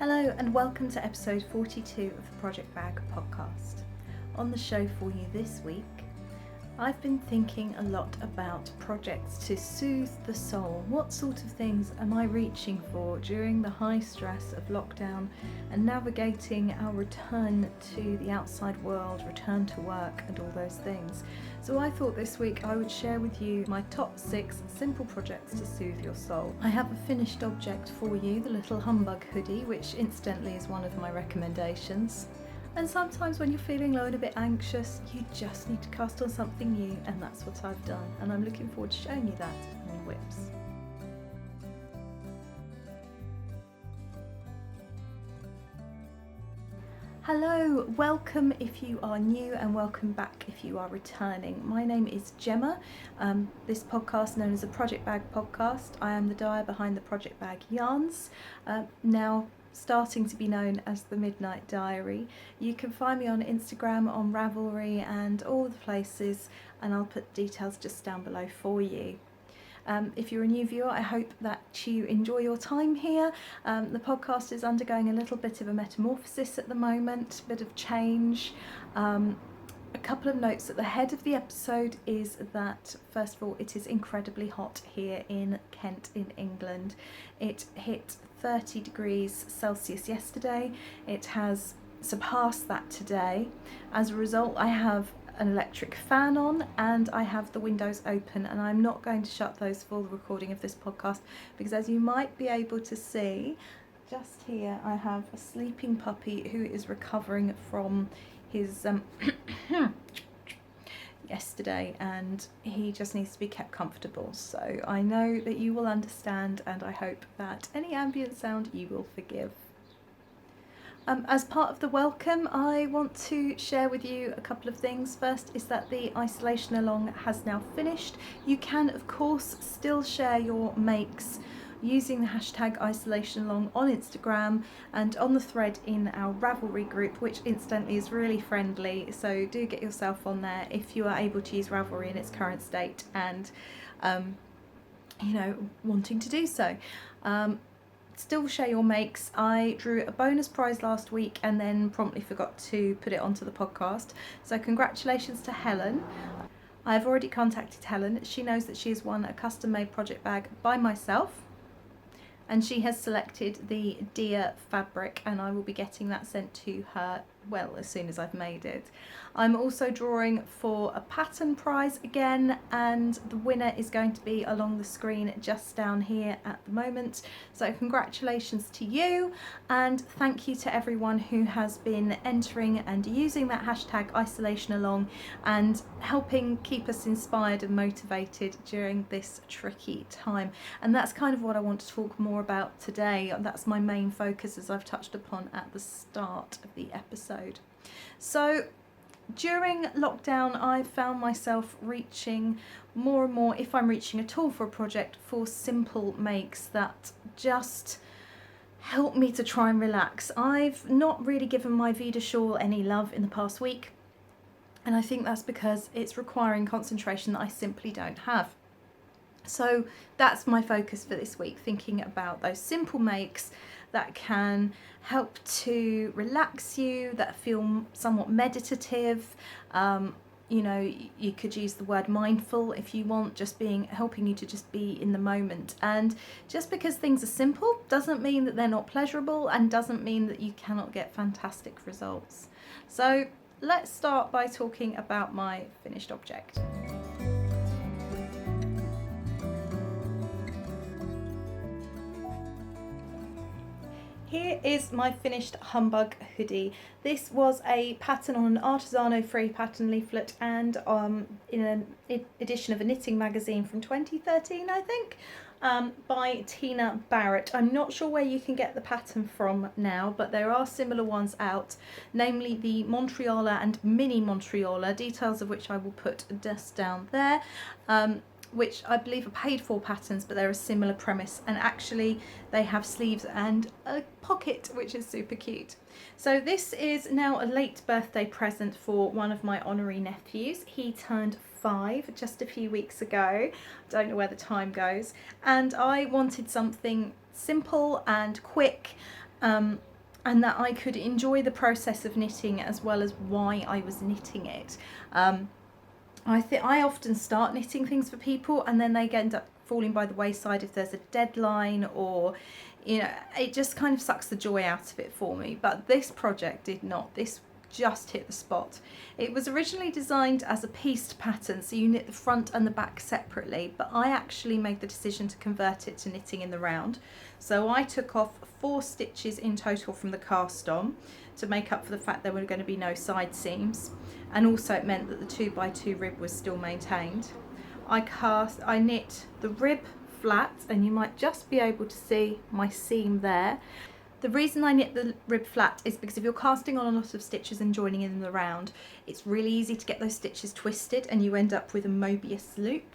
Hello and welcome to episode 42 of the Project Bag podcast. On the show for you this week, I've been thinking a lot about projects to soothe the soul. What sort of things am I reaching for during the high stress of lockdown and navigating our return to the outside world, return to work and all those things. So I thought this week I would share with you my top 6 simple projects to soothe your soul. I have a finished object for you, the little humbug hoodie, which incidentally is one of my recommendations. And sometimes when you're feeling low and a bit anxious, you just need to cast on something new, and that's what I've done. And I'm looking forward to showing you that on Whips. Hello, welcome if you are new and welcome back if you are returning. My name is Gemma. This podcast known as the Project Bag podcast. I am the dyer behind the Project Bag yarns. Now starting to be known as the Midnight Dyery. You can find me on Instagram, on Ravelry and all the places, and I'll put details just down below for you. If you're a new viewer, I hope that you enjoy your time here. The podcast is undergoing a little bit of a metamorphosis at the moment, a bit of change. A couple of notes at the head of the episode is that, first of all, it is incredibly hot here in Kent in England. It hit 30 degrees Celsius yesterday. It has surpassed that today. As a result, I have an electric fan on and I have the windows open, and I'm not going to shut those for the recording of this podcast because, as you might be able to see, just here I have a sleeping puppy who is recovering from his yesterday, and he just needs to be kept comfortable. So I know that you will understand, and I hope that any ambient sound you will forgive. As part of the welcome, I want to share with you a couple of things. First is that the Isolationalong has now finished. You can of course still share your makes using the hashtag Isolationalong on Instagram and on the thread in our Ravelry group, which incidentally is really friendly, so do get yourself on there if you are able to use Ravelry in its current state and wanting to do so. Still share your makes. I drew a bonus prize last week and then promptly forgot to put it onto the podcast, so congratulations to Helen. I've already contacted Helen. She knows that she has won a custom made project bag by myself, and she has selected the deer fabric, and I will be getting that sent to her, well, as soon as I've made it. I'm also drawing for a pattern prize again, and the winner is going to be along the screen just down here at the moment. So congratulations to you, and thank you to everyone who has been entering and using that hashtag Isolationalong and helping keep us inspired and motivated during this tricky time. And that's kind of what I want to talk more about today. That's my main focus, as I've touched upon at the start of the episode. So during lockdown, I've found myself reaching more and more, if I'm reaching at all for a project, for simple makes that just help me to try and relax. I've not really given my Vida shawl any love in the past week, and I think that's because it's requiring concentration that I simply don't have. So that's my focus for this week, thinking about those simple makes that can help to relax you, that feel somewhat meditative. You could use the word mindful if you want, helping you to just be in the moment. And just because things are simple doesn't mean that they're not pleasurable, and doesn't mean that you cannot get fantastic results. So let's start by talking about my finished object. Here is my finished humbug hoodie. This was a pattern on an Artigiano free pattern leaflet, and in an edition of a knitting magazine from 2013, I think, by Tina Barrett. I'm not sure where you can get the pattern from now, but there are similar ones out, namely the Montrealer and Mini Montrealer, details of which I will put just down there. Which I believe are paid for patterns, but they're a similar premise, and actually they have sleeves and a pocket, which is super cute. So this is now a late birthday present for one of my honorary nephews. He turned 5 just a few weeks ago. Don't know where the time goes, and I wanted something simple and quick and that I could enjoy the process of knitting as well as why I was knitting it. I often start knitting things for people and then they end up falling by the wayside if there's a deadline, or it just kind of sucks the joy out of it for me. But this project did not. This just hit the spot. It was originally designed as a pieced pattern, so you knit the front and the back separately, but I actually made the decision to convert it to knitting in the round. So I took off 4 stitches in total from the cast on to make up for the fact there were going to be no side seams, and also it meant that the 2x2 rib was still maintained. I knit the rib flat, and you might just be able to see my seam there. The reason I knit the rib flat is because if you're casting on a lot of stitches and joining in the round, it's really easy to get those stitches twisted and you end up with a Mobius loop.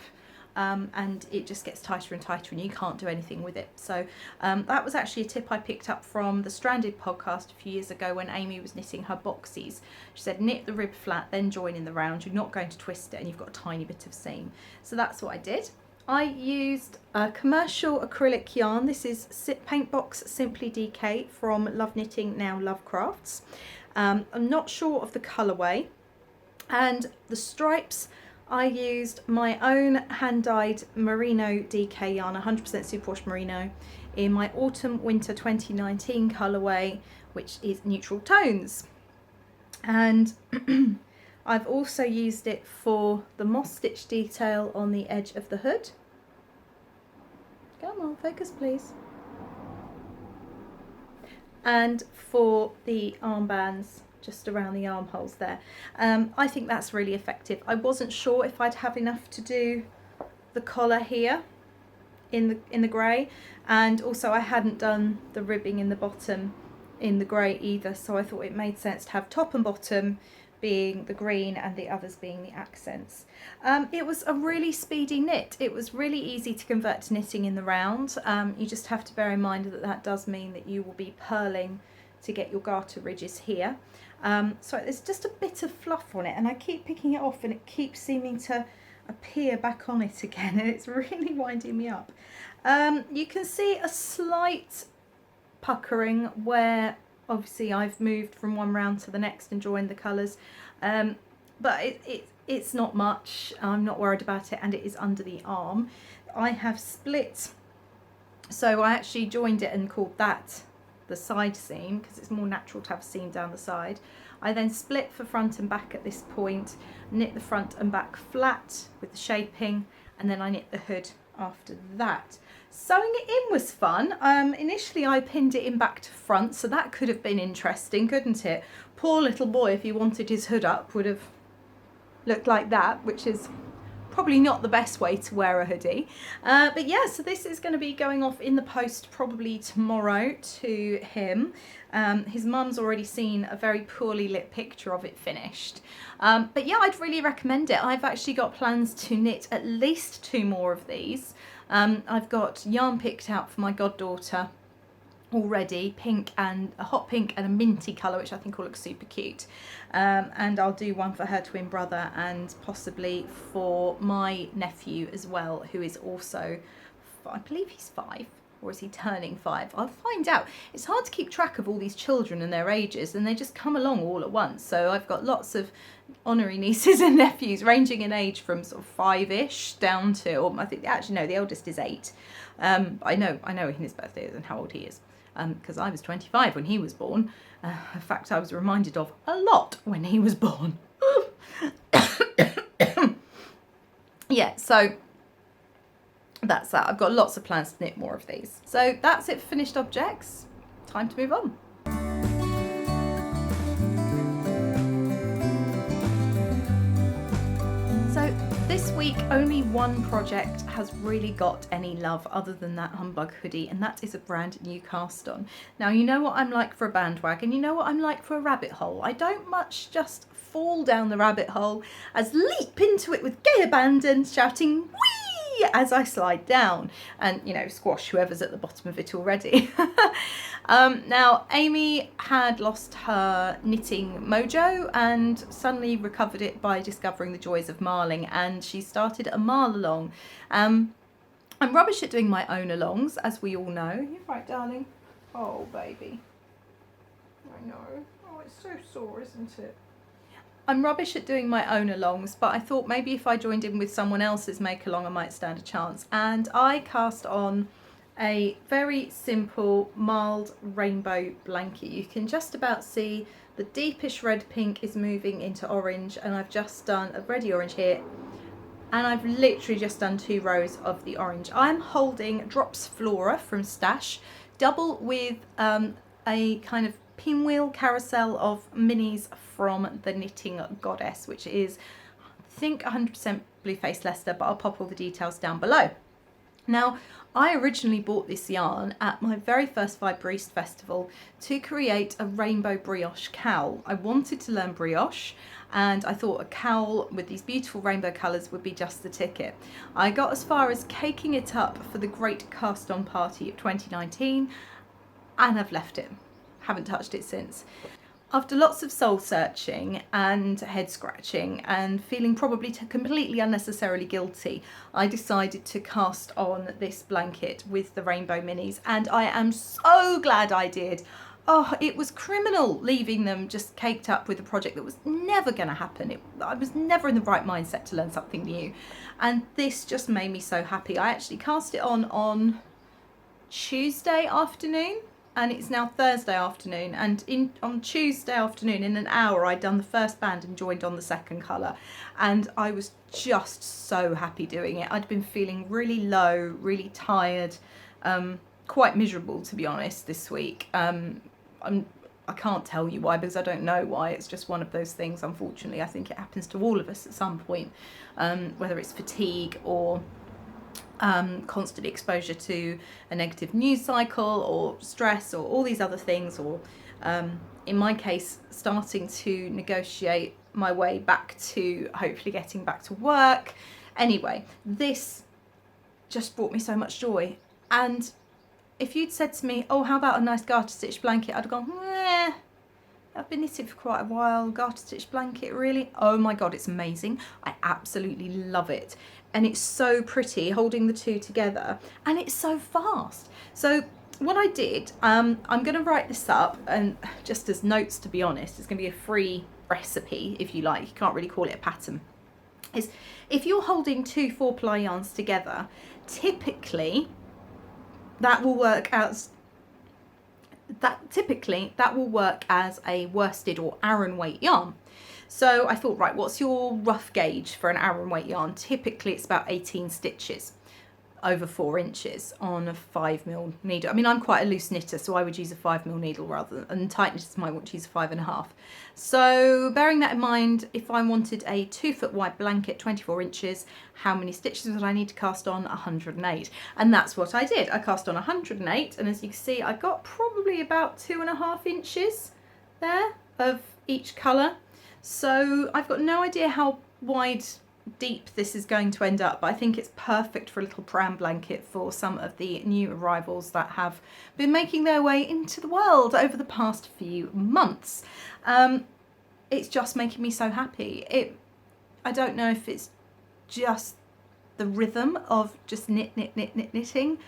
And it just gets tighter and tighter and you can't do anything with it. So that was actually a tip I picked up from the Stranded podcast a few years ago when Amy was knitting her boxies. She said knit the rib flat, then join in the round. You're not going to twist it and you've got a tiny bit of seam. So that's what I did. I used a commercial acrylic yarn. This is Paintbox Simply DK from Love Knitting, now Love Crafts. I'm not sure of the colourway. And the stripes, I used my own hand-dyed merino DK yarn, 100% superwash merino, in my autumn winter 2019 colourway, which is neutral tones. And I've also used it for the moss stitch detail on the edge of the hood. Come on, focus please. And for the armbands just around the armholes there. I think that's really effective. I wasn't sure if I'd have enough to do the collar here in the grey, and also I hadn't done the ribbing in the bottom in the grey either, so I thought it made sense to have top and bottom being the green and the others being the accents. It was a really speedy knit. It was really easy to convert to knitting in the round. You just have to bear in mind that that does mean that you will be purling to get your garter ridges here. So there's just a bit of fluff on it and I keep picking it off and it keeps seeming to appear back on it again, and it's really winding me up. You can see a slight puckering where obviously I've moved from one round to the next and joined the colours, but it's not much. I'm not worried about it, and it is under the arm. I have split, so I actually joined it and called that the side seam because it's more natural to have a seam down the side. I then split for front and back at this point, knit the front and back flat with the shaping, and then I knit the hood after that. Sewing it in was fun. Initially I pinned it in back to front, so that could have been interesting, couldn't it? Poor little boy, if he wanted his hood up, would have looked like that, which is probably not the best way to wear a hoodie. But yeah, so this is going to be going off in the post probably tomorrow to him. His mum's already seen a very poorly lit picture of it finished. But yeah, I'd really recommend it. I've actually got plans to knit at least 2 more of these. I've got yarn picked out for my goddaughter already, pink and a hot pink and a minty colour, which I think will look super cute, and I'll do one for her twin brother and possibly for my nephew as well, who is also, I believe he's 5, or is he turning 5? I'll find out. It's hard to keep track of all these children and their ages, and they just come along all at once. So I've got lots of honorary nieces and nephews ranging in age from sort of 5-ish down to, or I think actually no, the eldest is 8. I know when his birthday is and how old he is, because I was 25 when he was born. A fact I was reminded of a lot when he was born. Yeah, so that's that. I've got lots of plans to knit more of these. So that's it for finished objects. Time to move on. So this week only one project has really got any love other than that humbug hoodie, and that is a brand new cast on. Now you know what I'm like for a bandwagon, you know what I'm like for a rabbit hole. I don't much just fall down the rabbit hole as leap into it with gay abandon, shouting whee as I slide down and, you know, squash whoever's at the bottom of it already. Now Amy had lost her knitting mojo and suddenly recovered it by discovering the joys of marling, and she started a marl along. I'm rubbish at doing my own alongs, as we all know. You're right, darling. Oh baby, I know. Oh, it's so sore, isn't it? I'm rubbish at doing my own alongs, but I thought maybe if I joined in with someone else's make along I might stand a chance. And I cast on a very simple mild rainbow blanket. You can just about see the deepish red pink is moving into orange, and I've just done a reddy orange here, and I've literally just done 2 rows of the orange. I'm holding Drops Flora from Stash, double with a kind of pinwheel carousel of minis from the Knitting Goddess, which is, I think, 100% Blueface Leicester, but I'll pop all the details down below. Now, I originally bought this yarn at my very first Vibreast festival to create a rainbow brioche cowl. I wanted to learn brioche, and I thought a cowl with these beautiful rainbow colours would be just the ticket. I got as far as caking it up for the Great Cast On Party of 2019, and I've left it. Haven't touched it since. After lots of soul searching and head scratching and feeling probably completely unnecessarily guilty, I decided to cast on this blanket with the rainbow minis, and I am so glad I did. Oh, it was criminal leaving them just caked up with a project that was never going to happen. I was never in the right mindset to learn something new, and this just made me so happy. I actually cast it on Tuesday afternoon, and it's now Thursday afternoon, and on Tuesday afternoon, in an hour, I'd done the first band and joined on the second colour, and I was just so happy doing it. I'd been feeling really low, really tired, quite miserable, to be honest, this week. I can't tell you why, because I don't know why. It's just one of those things, unfortunately. I think it happens to all of us at some point, whether it's fatigue or constant exposure to a negative news cycle or stress or all these other things, or in my case, starting to negotiate my way back to hopefully getting back to work. Anyway, this just brought me so much joy. And if you'd said to me, oh, how about a nice garter stitch blanket, I'd have gone, I've been knitting for quite a while. Garter stitch blanket, really? Oh my God, it's amazing. I absolutely love it. And it's so pretty holding the two together, and it's so fast. So what I did, I'm going to write this up, and just as notes, to be honest, it's going to be a free recipe, if you like. You can't really call it a pattern. Is if you're holding 2 4-ply yarns together, typically that will work as a worsted or Aran weight yarn. So I thought, right, what's your rough gauge for an Aran weight yarn? Typically it's about 18 stitches over 4 inches on a 5mm needle. I mean, I'm quite a loose knitter, so I would use a 5mm needle rather than, and tight knitters might want to use a 5.5. So bearing that in mind, if I wanted a 2 foot wide blanket, 24 inches, how many stitches would I need to cast on? 108. And that's what I did. I cast on 108, and as you can see, I got probably about 2.5 inches there of each colour. So I've got no idea how deep this is going to end up, but I think it's perfect for a little pram blanket for some of the new arrivals that have been making their way into the world over the past few months. It's just making me so happy. I don't know if it's just the rhythm of just knitting.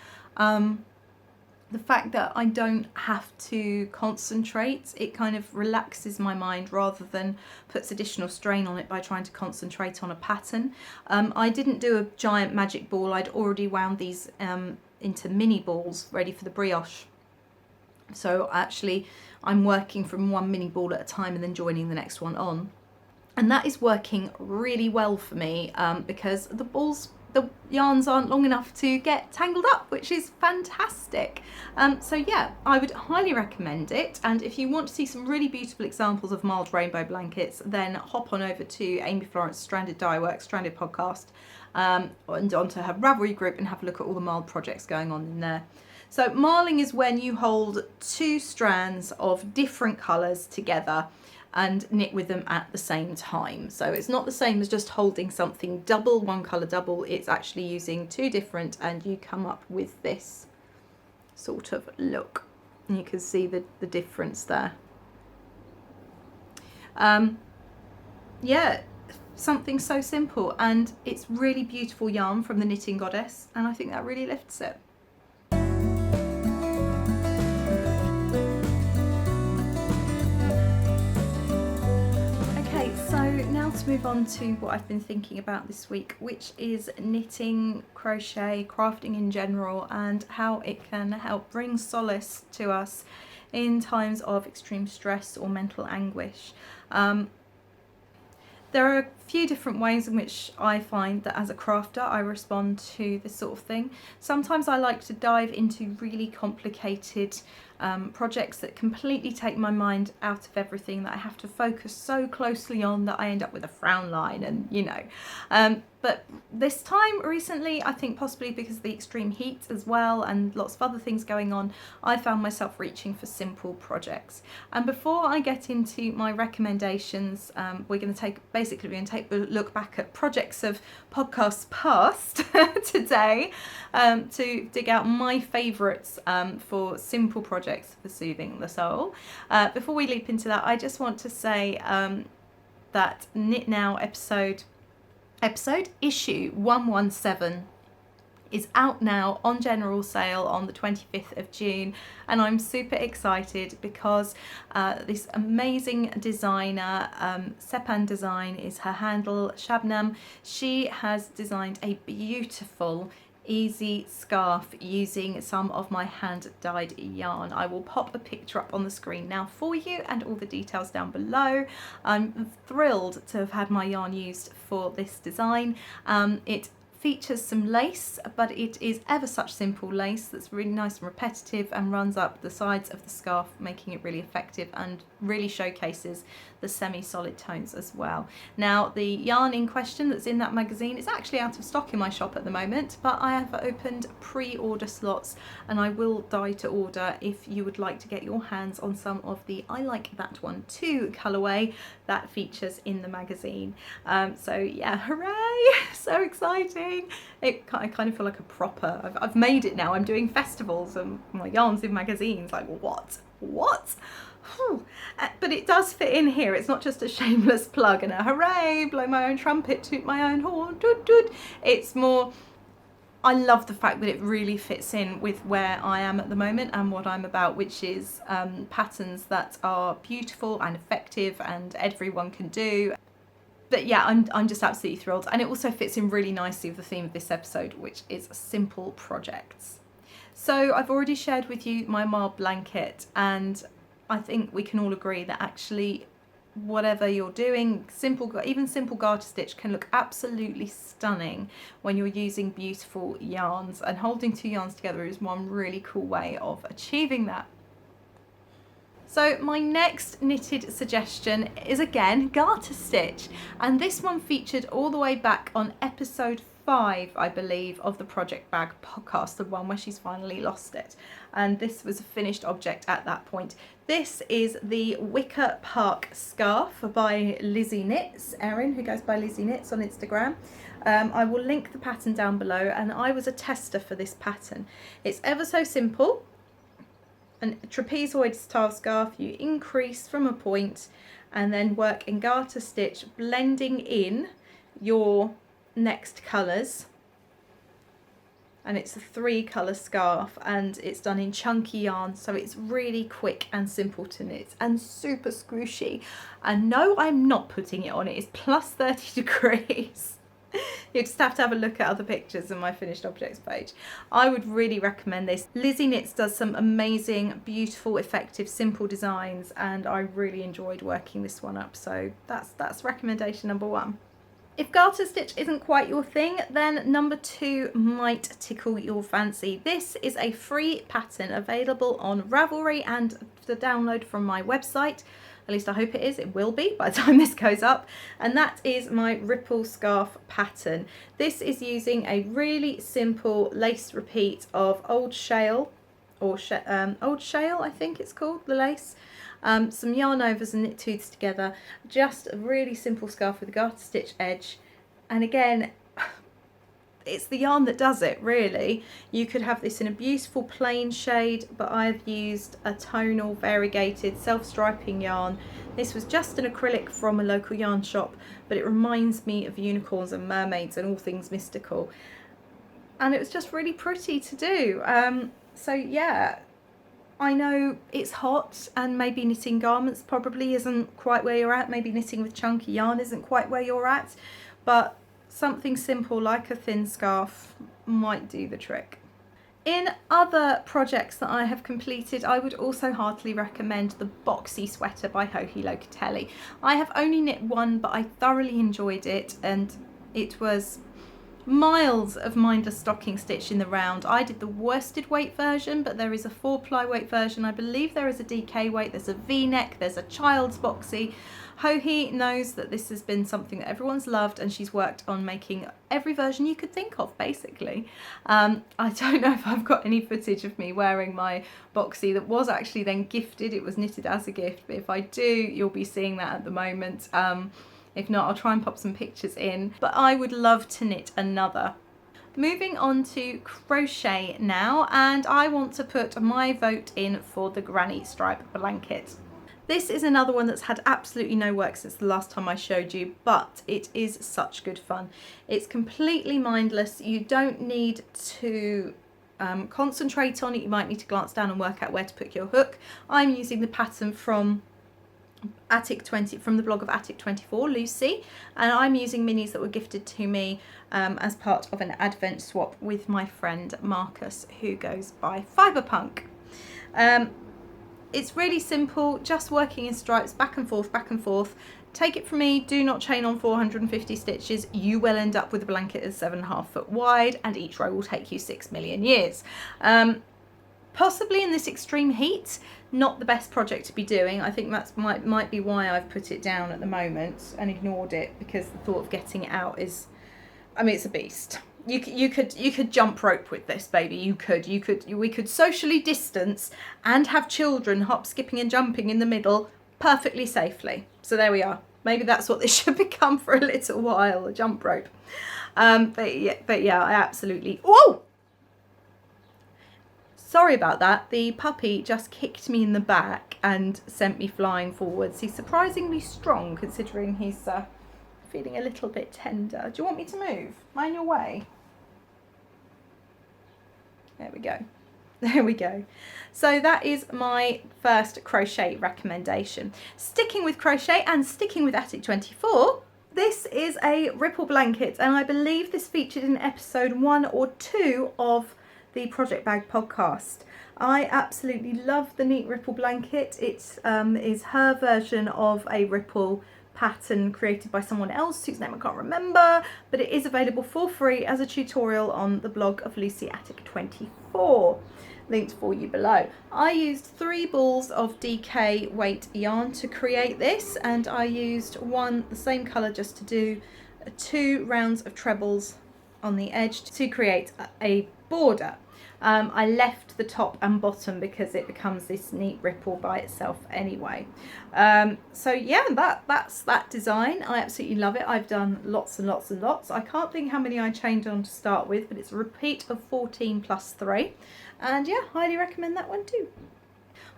The fact that I don't have to concentrate, it kind of relaxes my mind rather than puts additional strain on it by trying to concentrate on a pattern. I didn't do a giant magic ball. I'd already wound these into mini balls ready for the brioche. So actually I'm working from one mini ball at a time and then joining the next one on. And that is working really well for me because the yarns aren't long enough to get tangled up, which is fantastic. So yeah, I would highly recommend it. And if you want to see some really beautiful examples of mild rainbow blankets, then hop on over to Amy Florence Stranded Dye Work, Stranded Podcast, and onto her Ravelry group and have a look at all the mild projects going on in there. So marling is when you hold 2 strands of different colours together and knit with them at the same time. So it's not the same as just holding something double, one colour double. It's actually using 2 different, and you come up with this sort of look. And you can see the difference there. Yeah, something so simple, and it's really beautiful yarn from the Knitting Goddess, and I think that really lifts it. now to move on to what I've been thinking about this week, which is knitting, crochet, crafting in general, and how it can help bring solace to us in times of extreme stress or mental anguish. There are a few different ways in which I find that as a crafter I respond to this sort of thing. Sometimes I like to dive into really complicated projects that completely take my mind out of everything, that I have to focus so closely on that I end up with a frown line, and you know. But this time recently, I think possibly because of the extreme heat as well and lots of other things going on, I found myself reaching for simple projects. And before I get into my recommendations, we're going to take a look back at projects of podcasts past today, to dig out my favourites for simple projects for soothing the soul. Before we leap into that, I just want to say that Knit Now episode issue 117 is out now on general sale on the 25th of June, and I'm super excited because this amazing designer, Sepan Design is her handle, Shabnam, she has designed a beautiful easy scarf using some of my hand dyed yarn. I will pop a picture up on the screen now for you and all the details down below. I'm thrilled to have had my yarn used for this design. It features some lace, but it is ever such simple lace that's really nice and repetitive and runs up the sides of the scarf, making it really effective and really showcases the semi-solid tones as well. Now, the yarn in question that's in that magazine is actually out of stock in my shop at the moment, but I have opened pre-order slots and I will dye to order if you would like to get your hands on some of the I Like That One Too colourway that features in the magazine. So yeah, hooray! So exciting! I kind of feel like a proper, I've made it now. I'm doing festivals and my yarn's in magazines. Like, what? But it does fit in here. It's not just a shameless plug and a hooray, blow my own trumpet, toot my own horn, toot toot. It's more, I love the fact that it really fits in with where I am at the moment and what I'm about, which is patterns that are beautiful and effective and everyone can do. But yeah, I'm just absolutely thrilled, and it also fits in really nicely with the theme of this episode, which is simple projects. So I've already shared with you my marb blanket, and I think we can all agree that actually whatever you're doing, even simple garter stitch can look absolutely stunning when you're using beautiful yarns, and holding two yarns together is one really cool way of achieving that. So my next knitted suggestion is again garter stitch, and this one featured all the way back on episode 5, I believe, of the Project Bag podcast, the one where she's finally lost it, and this was a finished object at that point. This is the Wicker Park scarf by Lizzie Knits, Erin, who goes by Lizzie Knits on Instagram. I will link the pattern down below, and I was a tester for this pattern. It's ever so simple. A trapezoid style scarf, you increase from a point and then work in garter stitch, blending in your next colours, and it's a 3-colour scarf and it's done in chunky yarn, so it's really quick and simple to knit and super squishy. And no, I'm not putting it on, it is plus 30 degrees. You just have to have a look at other pictures on my finished objects page. I would really recommend this. Lizzie Knits does some amazing, beautiful, effective, simple designs, and I really enjoyed working this one up. So that's recommendation number 1. If garter stitch isn't quite your thing, then number 2 might tickle your fancy. This is a free pattern available on Ravelry and the download from my website. At least I hope it is. It will be by the time this goes up. And that is my ripple scarf pattern. This is using a really simple lace repeat of Old Shale, or Old Shale, I think it's called, the lace. Some yarn overs and knit tooths together. Just a really simple scarf with a garter stitch edge. And again, it's the yarn that does it, really. You could have this in a beautiful plain shade, but I've used a tonal variegated self-striping yarn. This was just an acrylic from a local yarn shop, but it reminds me of unicorns and mermaids and all things mystical. And it was just really pretty to do. So yeah, I know it's hot and maybe knitting garments probably isn't quite where you're at, maybe knitting with chunky yarn isn't quite where you're at, but something simple like a thin scarf might do the trick. In other projects that I have completed, I would also heartily recommend the Boxy Sweater by Joji Locatelli. I have only knit one, but I thoroughly enjoyed it, and it was miles of mindless stocking stitch in the round. I did the worsted weight version, but there is a 4-ply weight version. I believe there is a DK weight, there's a V-neck, there's a child's boxy. Joji knows that this has been something that everyone's loved, and she's worked on making every version you could think of, basically. I don't know if I've got any footage of me wearing my boxy that was actually then gifted. It was knitted as a gift, but if I do, you'll be seeing that at the moment. If not, I'll try and pop some pictures in, but I would love to knit another. Moving on to crochet now, and I want to put my vote in for the granny stripe blanket. This is another one that's had absolutely no work since the last time I showed you, but it is such good fun. It's completely mindless. You don't need to concentrate on it. You might need to glance down and work out where to put your hook. I'm using the pattern from from the blog of Attic24, Lucy, and I'm using minis that were gifted to me as part of an advent swap with my friend Marcus, who goes by Fiberpunk. It's really simple, just working in stripes back and forth, back and forth. Take it from me, do not chain on 450 stitches. You will end up with a blanket that's 7.5 foot wide, and each row will take you 6 million years. Possibly in this extreme heat, not the best project to be doing. I think that might be why I've put it down at the moment and ignored it, because the thought of getting it out is, I mean, it's a beast. You could jump rope with this, baby. We could socially distance and have children hop, skipping and jumping in the middle perfectly safely. So there we are. Maybe that's what this should become for a little while, a jump rope. But yeah, I absolutely. Whoa! Sorry about that. The puppy just kicked me in the back and sent me flying forwards. He's surprisingly strong considering he's feeling a little bit tender. Do you want me to move? Mind your way. There we go. There we go. So that is my first crochet recommendation. Sticking with crochet and sticking with Attic24, this is a ripple blanket, and I believe this featured in episode 1 or 2 of the Project Bag podcast. I absolutely love the neat ripple blanket. It is her version of a ripple pattern created by someone else whose name I can't remember, but it is available for free as a tutorial on the blog of Lucy Attic24, linked for you below. I used 3 balls of DK weight yarn to create this, and I used the same colour, just to do 2 rounds of trebles on the edge to create a border. I left the top and bottom because it becomes this neat ripple by itself anyway. So yeah, that's that design. I absolutely love it. I've done lots and lots and lots. I can't think how many I chained on to start with, but it's a repeat of 14 plus 3. And yeah, highly recommend that one too.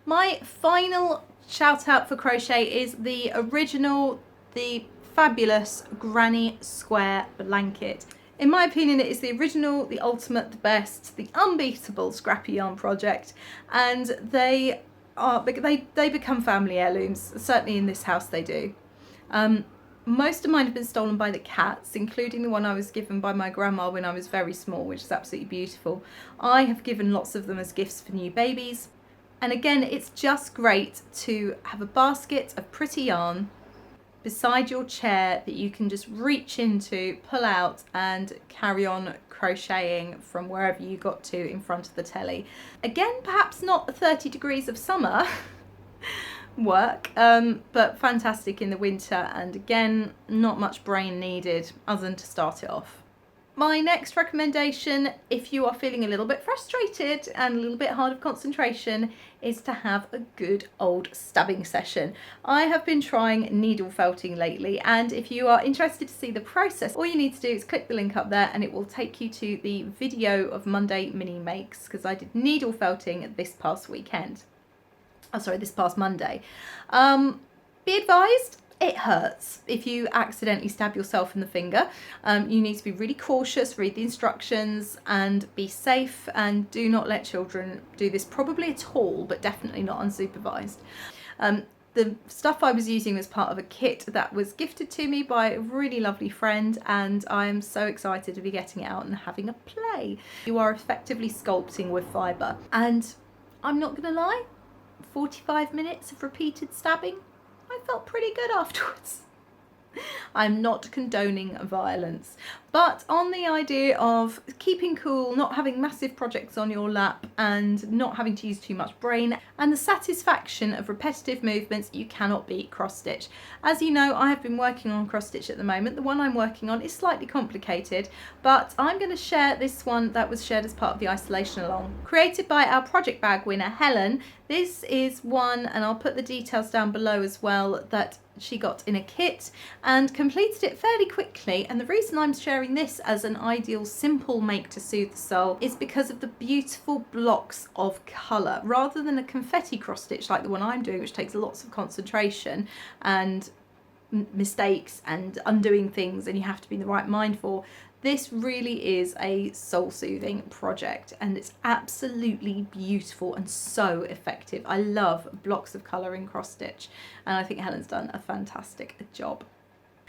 My final shout out for crochet is the original, the fabulous Granny Square blanket. In my opinion, it is the original, the ultimate, the best, the unbeatable scrappy yarn project, and they become family heirlooms. Certainly in this house they do. Most of mine have been stolen by the cats, including the one I was given by my grandma when I was very small, which is absolutely beautiful. I have given lots of them as gifts for new babies, and again, it's just great to have a basket of pretty yarn beside your chair that you can just reach into, pull out, and carry on crocheting from wherever you got to in front of the telly. Again, perhaps not 30 degrees of summer work, but fantastic in the winter, and again, not much brain needed other than to start it off. My next recommendation, if you are feeling a little bit frustrated and a little bit hard of concentration, is to have a good old stabbing session. I have been trying needle felting lately, and if you are interested to see the process, all you need to do is click the link up there and it will take you to the video of Monday mini makes, because I did needle felting this past weekend. Oh, sorry, this past Monday. Be advised, it hurts if you accidentally stab yourself in the finger. You need to be really cautious, read the instructions and be safe, and do not let children do this probably at all, but definitely not unsupervised. The stuff I was using was part of a kit that was gifted to me by a really lovely friend, and I am so excited to be getting it out and having a play. You are effectively sculpting with fibre, and I'm not gonna lie, 45 minutes of repeated stabbing, I felt pretty good afterwards. I'm not condoning violence, but on the idea of keeping cool, not having massive projects on your lap and not having to use too much brain, and the satisfaction of repetitive movements, you cannot beat cross stitch. As you know, I have been working on cross stitch at the moment. The one I'm working on is slightly complicated, but I'm going to share this one that was shared as part of the Isolationalong, created by our project bag winner Helen. This is one, and I'll put the details down below as well, that she got in a kit and completed it fairly quickly. And the reason I'm sharing this as an ideal simple make to soothe the soul is because of the beautiful blocks of colour. Rather than a confetti cross stitch like the one I'm doing, which takes lots of concentration and mistakes and undoing things and you have to be in the right mind for, this really is a soul soothing project, and it's absolutely beautiful and so effective. I love blocks of colour in cross stitch, and I think Helen's done a fantastic job.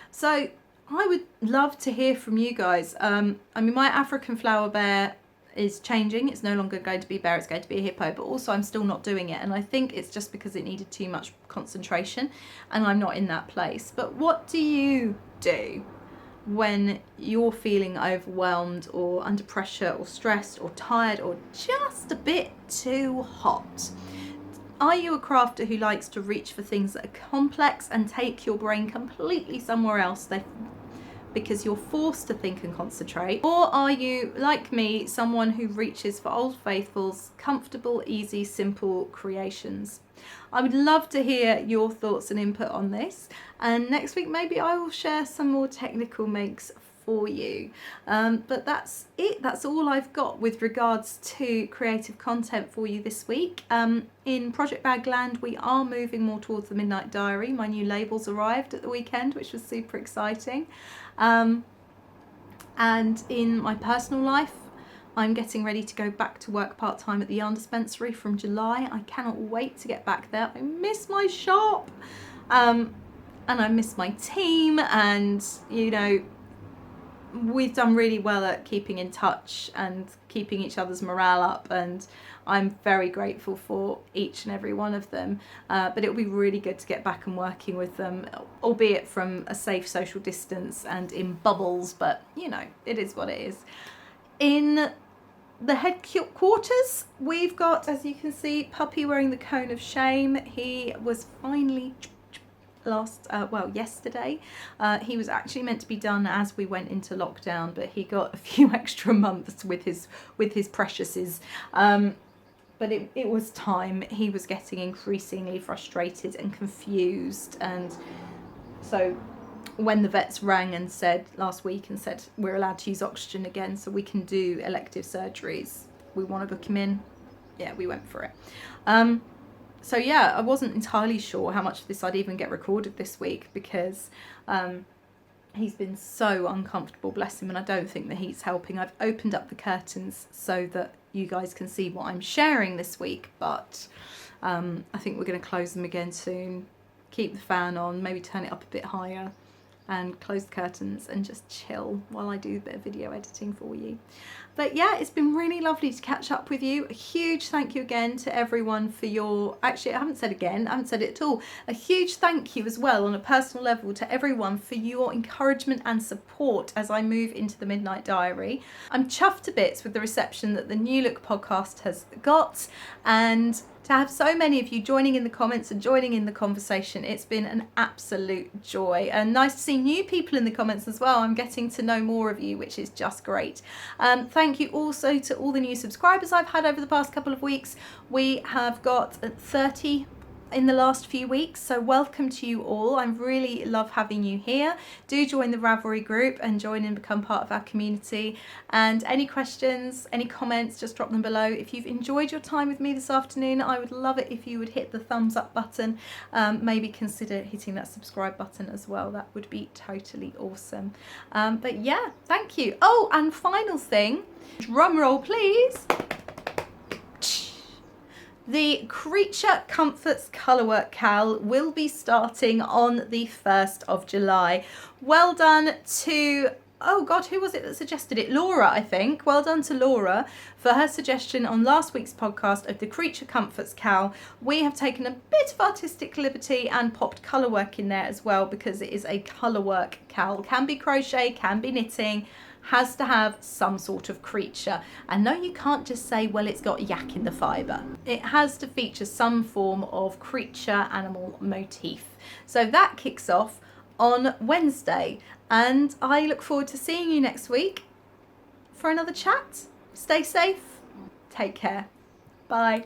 So I would love to hear from you guys. I mean, my African flower bear is changing. It's no longer going to be bear, it's going to be a hippo, but also I'm still not doing it, and I think it's just because it needed too much concentration and I'm not in that place. But what do you do when you're feeling overwhelmed or under pressure or stressed or tired or just a bit too hot? Are you a crafter who likes to reach for things that are complex and take your brain completely somewhere else because you're forced to think and concentrate? Or are you, like me, someone who reaches for Old Faithful's comfortable, easy, simple creations? I would love to hear your thoughts and input on this, and next week maybe I will share some more technical makes for you. But that's it. That's all I've got with regards to creative content for you this week. In Project Bag Land, we are moving more towards the Midnight Dyery. My new labels arrived at the weekend, which was super exciting. And in my personal life, I'm getting ready to go back to work part-time at the yarn dispensary from July. I cannot wait to get back there. I miss my shop, and I miss my team, and you know, we've done really well at keeping in touch and keeping each other's morale up, and I'm very grateful for each and every one of them. But it'll be really good to get back and working with them, albeit from a safe social distance and in bubbles, but you know, it is what it is. In the headquarters, we've got, as you can see, Puppy wearing the cone of shame. He was finally yesterday. He was actually meant to be done as we went into lockdown, but he got a few extra months with his preciouses. But it was time. He was getting increasingly frustrated and confused, and so when the vets rang and said last week and said we're allowed to use oxygen again so we can do elective surgeries, we want to book him in, yeah, we went for it. So yeah, I wasn't entirely sure how much of this I'd even get recorded this week, because he's been so uncomfortable, bless him, and I don't think the heat's helping. I've opened up the curtains so that you guys can see what I'm sharing this week, but I think we're going to close them again soon, keep the fan on, maybe turn it up a bit higher, and close the curtains and just chill while I do a bit of video editing for you. But yeah, it's been really lovely to catch up with you. A huge thank you again to everyone for your, actually I haven't said again, I haven't said it at all. A huge thank you as well on a personal level to everyone for your encouragement and support as I move into the Midnight Dyery. I'm chuffed to bits with the reception that the New Look podcast has got, and to have so many of you joining in the comments and joining in the conversation, it's been an absolute joy, and nice to see new people in the comments as well. I'm getting to know more of you, which is just great. Thank you also to all the new subscribers I've had over the past couple of weeks. We have got 30 in the last few weeks, so welcome to you all. I really love having you here. Do join the Ravelry group and join and become part of our community. And any questions, any comments, just drop them below. If you've enjoyed your time with me this afternoon, I would love it if you would hit the thumbs up button. Maybe consider hitting that subscribe button as well. That would be totally awesome. But yeah, thank you. Oh, and final thing, drum roll please. The Creature Comforts Colourwork Cal will be starting on the 1st of July. Well done to, oh God, who was it that suggested it? Laura, I think. Well done to Laura for her suggestion on last week's podcast of the Creature Comforts Cal. We have taken a bit of artistic liberty and popped colourwork in there as well because it is a colourwork cal. Can be crochet, can be knitting, has to have some sort of creature. And no, you can't just say, well, it's got yak in the fibre. It has to feature some form of creature animal motif. So that kicks off on Wednesday, and I look forward to seeing you next week for another chat. Stay safe, take care, bye.